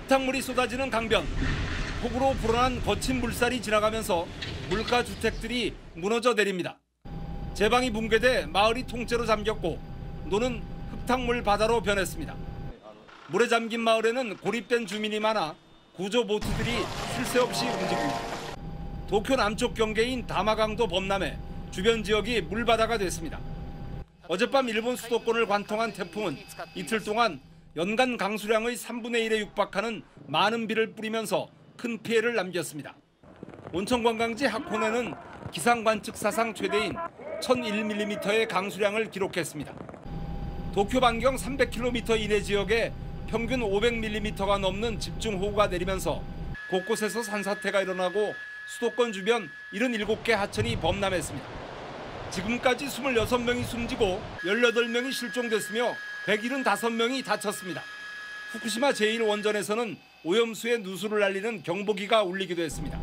흙탕물이 쏟아지는 강변. 폭우로 불어난 거친 물살이 지나가면서 물가 주택들이 무너져 내립니다. 제방이 붕괴돼 마을이 통째로 잠겼고 노는 흙탕물 바다로 변했습니다. 물에 잠긴 마을에는 고립된 주민이 많아 구조 보트들이 쉴 새 없이 움직입니다. 도쿄 남쪽 경계인 다마강도 범람해 주변 지역이 물바다가 됐습니다. 어젯밤 일본 수도권을 관통한 태풍은 이틀 동안 연간 강수량의 3분의 1에 육박하는 많은 비를 뿌리면서 큰 피해를 남겼습니다. 온천관광지 하코네는 기상관측 사상 최대인 1001mm의 강수량을 기록했습니다. 도쿄 반경 300km 이내 지역에 평균 500mm가 넘는 집중호우가 내리면서 곳곳에서 산사태가 일어나고 수도권 주변 77개 하천이 범람했습니다. 지금까지 26명이 숨지고 18명이 실종됐으며 175명이 다쳤습니다. 후쿠시마 제1원전에서는 오염수에 누수를 날리는 경보기가 울리기도 했습니다.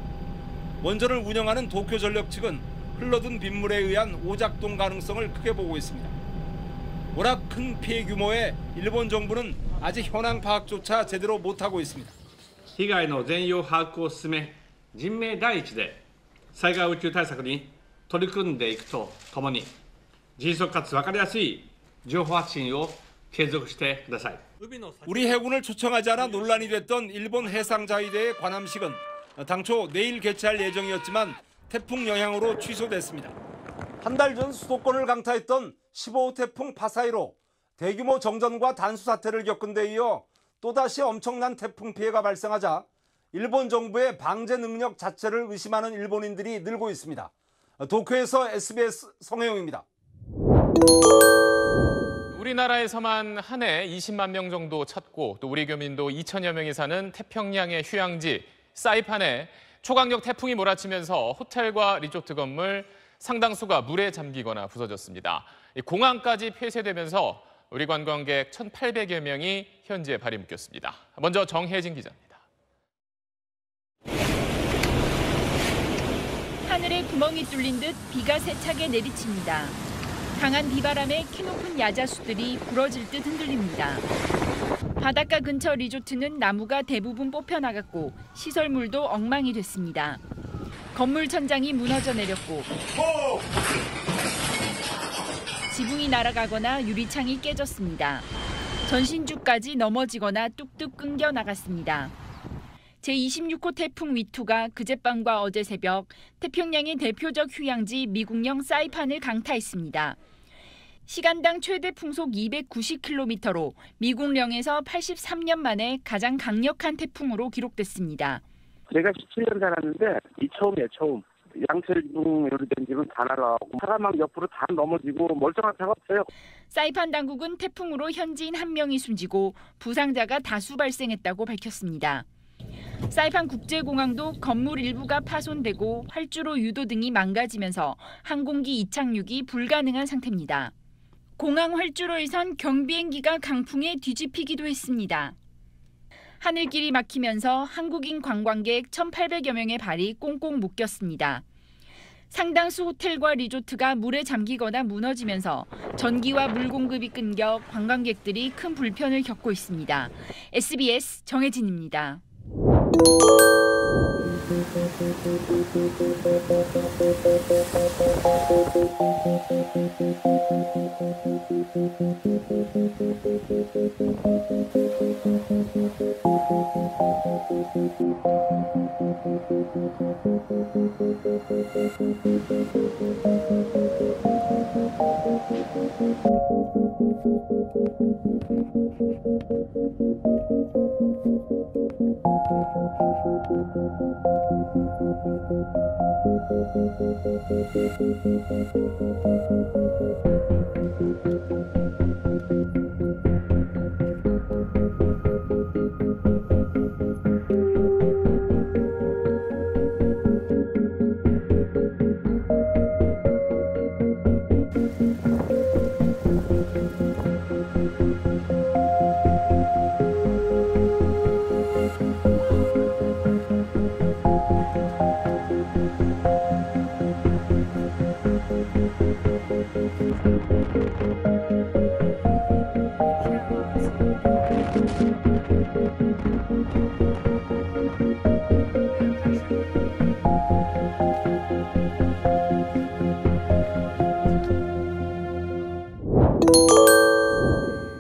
원전을 운영하는 도쿄전력 측은 흘러든 빗물에 의한 오작동 가능성을 크게 보고 있습니다. 워낙 큰 피해 규모에 일본 정부는 아직 현황 파악조차 제대로 못하고 있습니다. 被害の全容把握を進め、人命第一で災害応急対策に取り組んでいくとともに、迅速かつ分かりやすい情報発信を継続してください。 우리 해군을 초청하지 않아 논란이 됐던 일본 해상자위대의 관함식은 당초 내일 개최할 예정이었지만 태풍 영향으로 취소됐습니다. 한 달 전 수도권을 강타했던 15호 태풍 파사이로 대규모 정전과 단수 사태를 겪은 데 이어 또다시 엄청난 태풍 피해가 발생하자 일본 정부의 방제 능력 자체를 의심하는 일본인들이 늘고 있습니다. 도쿄에서 SBS 성혜용입니다. 우리나라에서만 한 해 20만 명 정도 찾고 또 우리 교민도 2천여 명이 사는 태평양의 휴양지 사이판에 초강력 태풍이 몰아치면서 호텔과 리조트 건물 상당수가 물에 잠기거나 부서졌습니다. 공항까지 폐쇄되면서 우리 관광객 1,800여 명이 현지에 발이 묶였습니다. 먼저 정혜진 기자입니다. 하늘에 구멍이 뚫린 듯 비가 세차게 내리칩니다. 강한 비바람에 키높은 야자수들이 부러질 듯 흔들립니다. 바닷가 근처 리조트는 나무가 대부분 뽑혀나갔고 시설물도 엉망이 됐습니다. 건물 천장이 무너져 내렸고 지붕이 날아가거나 유리창이 깨졌습니다. 전신주까지 넘어지거나 뚝뚝 끊겨 나갔습니다. 제26호 태풍 위투가 그젯밤과 어제 새벽 태평양의 대표적 휴양지 미국령 사이판을 강타했습니다. 시간당 최대 풍속 290km로 미국령에서 83년 만에 가장 강력한 태풍으로 기록됐습니다. 제가 17년 살았는데 이 처음이에요, 처음. 양철지붕 요리된 집은 다 날아가고 차가 막 옆으로 다 넘어지고 멀쩡한 차가 없어요. 사이판 당국은 태풍으로 현지인 1명이 숨지고 부상자가 다수 발생했다고 밝혔습니다. 사이판 국제공항도 건물 일부가 파손되고 활주로 유도 등이 망가지면서 항공기 이착륙이 불가능한 상태입니다. 공항 활주로에선 경비행기가 강풍에 뒤집히기도 했습니다. 하늘길이 막히면서 한국인 관광객 1,800여 명의 발이 꽁꽁 묶였습니다. 상당수 호텔과 리조트가 물에 잠기거나 무너지면서 전기와 물 공급이 끊겨 관광객들이 큰 불편을 겪고 있습니다. SBS 정혜진입니다.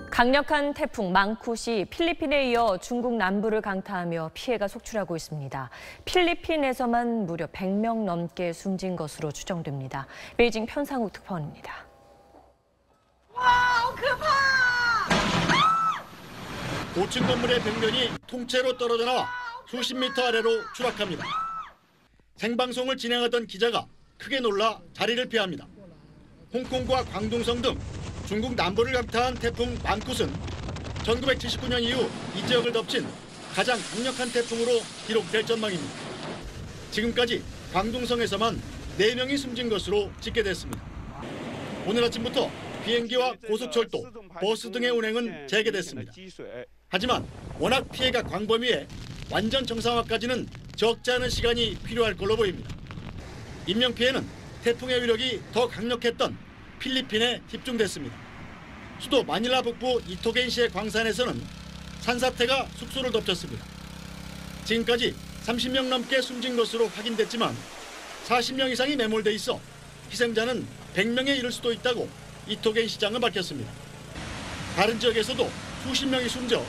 강력한 태풍 망쿠시 필리핀에 이어 중국 남부를 강타하며 피해가 속출하고 있습니다. 필리핀에서만 무려 100명 넘게 숨진 것으로 추정됩니다. 베이징 편상욱 특파원입니다. 와, 급하! 고층 건물의 벽면이 통째로 떨어져 나와 수십 미터 아래로 추락합니다. 생방송을 진행하던 기자가 크게 놀라 자리를 피합니다. 홍콩과 광둥성 등 중국 남부를 강타한 태풍 망쿠스는 1979년 이후 이 지역을 덮친 가장 강력한 태풍으로 기록될 전망입니다. 지금까지 광둥성에서만 4명이 숨진 것으로 집계됐습니다. 오늘 아침부터 비행기와 고속철도, 버스 등의 운행은 재개됐습니다. 하지만 워낙 피해가 광범위해 완전 정상화까지는 적지 않은 시간이 필요할 걸로 보입니다. 인명피해는 태풍의 위력이 더 강력했던 필리핀에 집중됐습니다. 수도 마닐라 북부 이토겐시의 광산에서는 산사태가 숙소를 덮쳤습니다. 지금까지 30명 넘게 숨진 것으로 확인됐지만 40명 이상이 매몰돼 있어 희생자는 100명에 이를 수도 있다고 이토겐 시장은 밝혔습니다. 다른 지역에서도 수십 명이 숨져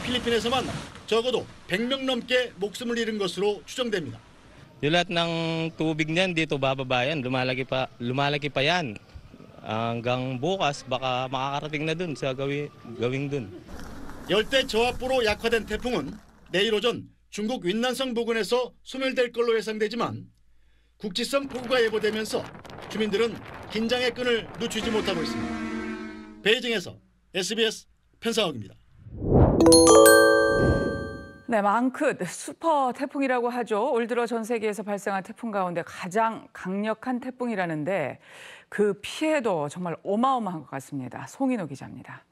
필리핀에서만 적어도 100명 넘게 목숨을 잃은 것으로 추정됩니다. Yung lahat ng tubig niyan dito bababa yan, lumalaki pa yan. hanggang bukas baka makakarating na dun sa gawing dun. 열대 저압부로 약화된 태풍은 내일 오전 중국 윈난성 부근에서 소멸될 걸로 예상되지만 국지성 폭우가 예보되면서 주민들은 긴장의 끈을 늦추지 못하고 있습니다. 베이징에서 SBS 편상욱입니다. 네, 망크드 슈퍼 태풍이라고 하죠. 올 들어 전 세계에서 발생한 태풍 가운데 가장 강력한 태풍이라는데 그 피해도 정말 어마어마한 것 같습니다. 송인호 기자입니다.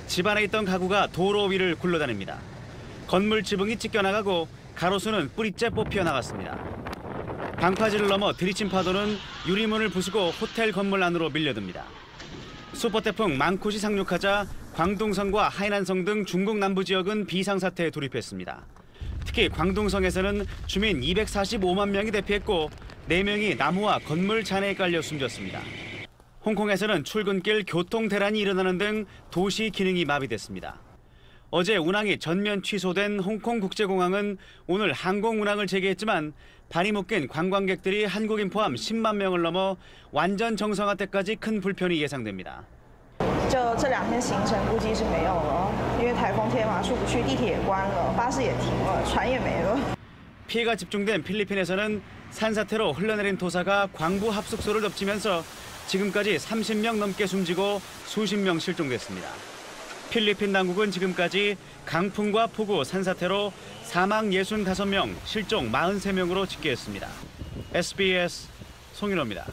집안에 있던 가구가 도로 위를 굴러다닙니다. 건물 지붕이 찢겨나가고 가로수는 뿌리째 뽑혀 나갔습니다. 방파제를 넘어 들이친 파도는 유리문을 부수고 호텔 건물 안으로 밀려듭니다. 슈퍼태풍 망쿠시 상륙하자 광둥성과 하이난성 등 중국 남부 지역은 비상사태에 돌입했습니다. 특히 광둥성에서는 주민 245만 명이 대피했고 4명이 나무와 건물 잔해에 깔려 숨졌습니다. 홍콩에서는 출근길 교통 대란이 일어나는 등 도시 기능이 마비됐습니다. 어제 운항이 전면 취소된 홍콩국제공항은 오늘 항공 운항을 재개했지만 발이 묶인 관광객들이 한국인 포함 10만 명을 넘어 완전 정상화 때까지 큰 불편이 예상됩니다. 这2天行程估计是没有了，因为台风天嘛，出不去，地铁也关了，巴士也停了，船也没了。 피해가 집중된 필리핀에서는 산사태로 흘러내린 토사가 광부 합숙소를 덮치면서 지금까지 30명 넘게 숨지고 수십 명 실종됐습니다. 필리핀 당국은 지금까지 강풍과 폭우, 산사태로 사망 65명, 실종 43명으로 집계했습니다. SBS 송인호입니다.